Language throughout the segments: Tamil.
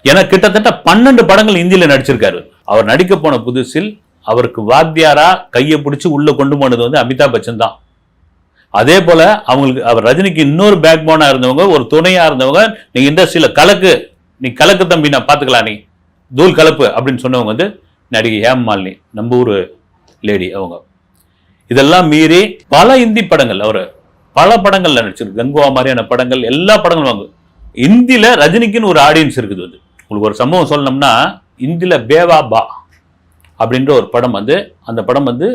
ஏன்னா கிட்டத்தட்ட 12 படங்கள் இந்தியில நடிச்சிருக்காரு. அவர் நடிக்க போன புதுசில் அவருக்கு வாத்தியாரா கையை பிடிச்சி உள்ள கொண்டு போனது வந்து அமிதாப் பச்சன் தான். அதே போல அவங்களுக்கு அவர் ரஜினிக்கு இன்னொரு பேக் போனா இருந்தவங்க, ஒரு துணையா இருந்தவங்க, நீ இண்டஸ்ட்ரியில கலக்கு, நீ கலக்கு தம்பி, நான் பாத்துக்கலாம், நீ தூள் கலப்பு அப்படின்னு சொன்னவங்க வந்து நடிகை ஹேமமாலினி, நம்ம ஊர் லேடி அவங்க. இதெல்லாம் மீறி பல இந்தி படங்கள் அவர் பல படங்கள்ல நடிச்சிருக்கு. கங்குவா மாதிரியான படங்கள், எல்லா படங்களும் வாங்க. இந்தியில ரஜினிக்குன்னு ஒரு ஆடியன்ஸ் இருக்குது. வந்து உங்களுக்கு ஒரு சம்பவம் சொல்லணும்னா, இந்தியில பேவா பா அப்படின்ற ஒரு படம் வந்து, அந்த படம் வந்து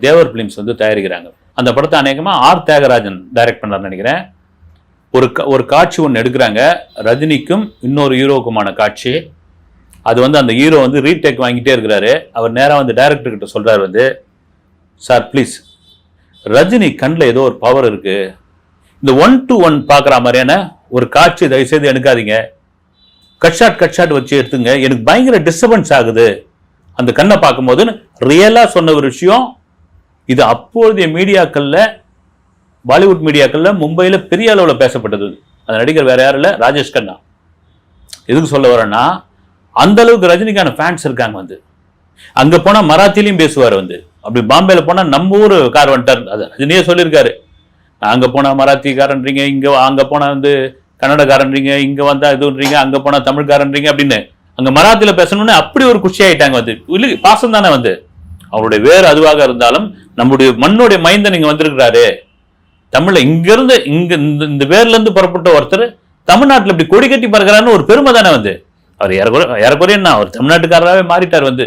தேவர் பிலிம்ஸ் வந்து தயாரிக்கிறாங்க. அந்த படத்தை அநேகமாக ஆர் தியாகராஜன் டைரக்ட் பண்ணார்னு நினைக்கிறேன். ஒரு காட்சி ஒன்று எடுக்கிறாங்க, ரஜினிக்கும் இன்னொரு ஹீரோவுக்குமான காட்சி. அது வந்து அந்த ஹீரோ வந்து ரீடேக் வாங்கிட்டே இருக்கிறாரு. அவர் நேராக வந்து டைரக்டர் கிட்ட சொல்றாரு வந்து, சார் ப்ளீஸ், ரஜினி கண்ணில் ஏதோ ஒரு பவர் இருக்கு, இந்த 1-to-1 பார்க்குற மாதிரியான ஒரு காட்சி தயவுசெய்து எடுக்காதீங்க, கட் ஷாட் வச்சு எடுத்துங்க, எனக்கு பயங்கர டிஸ்டர்பன்ஸ் ஆகுது அந்த கண்ணை பார்க்கும்போது ரியலாக சொன்ன ஒரு விஷயம். இது அப்போதைய மீடியாக்களில், பாலிவுட் மீடியாக்களில் மும்பையில் பெரிய அளவில் பேசப்பட்டது. அந்த நடிகர் வேற யாரும் இல்லை, ராஜேஷ் கண்ணா. எதுக்கு சொல்ல வரேன்னா, அந்த அளவுக்கு ரஜினிக்கான ஃபேன்ஸ் இருக்காங்க. வந்து அங்கே போனால் மராத்திலையும் பேசுவார். வந்து அப்படி பாம்பேல போனால் நம்ம ஊர் கார் வந்துட்டார், அது ரஜினியே சொல்லியிருக்காரு. அங்கே போனால் மராத்திக்காரன்றீங்க, இங்கே அங்கே போனால் வந்து கன்னடக்காரன்றீங்க, இங்கே வந்தால் இதுன்றீங்க, அங்கே போனால் தமிழ்காரன்றீங்க அப்படின்னு அங்கே மராத்தியில் பேசணும்னு அப்படி ஒரு குஷி ஆகிட்டாங்க. வந்து இல்லை, பாசம் தானே. வந்து அவருடைய வேறு அதுவாக இருந்தாலும் நம்முடைய மண்ணுடைய மைந்தன் இங்கே வந்திருக்கிறாரு தமிழ்ல, இங்கிருந்து இந்த வேர்லேருந்து புறப்பட்ட ஒருத்தர் தமிழ்நாட்டில் இப்படி கொடி கட்டி பறக்கிறாருன்னு ஒரு பெருமை தானே. வந்து அவர் ஏறக்குறைய அவர் தமிழ்நாட்டுக்காரராகவே மாறிட்டார். வந்து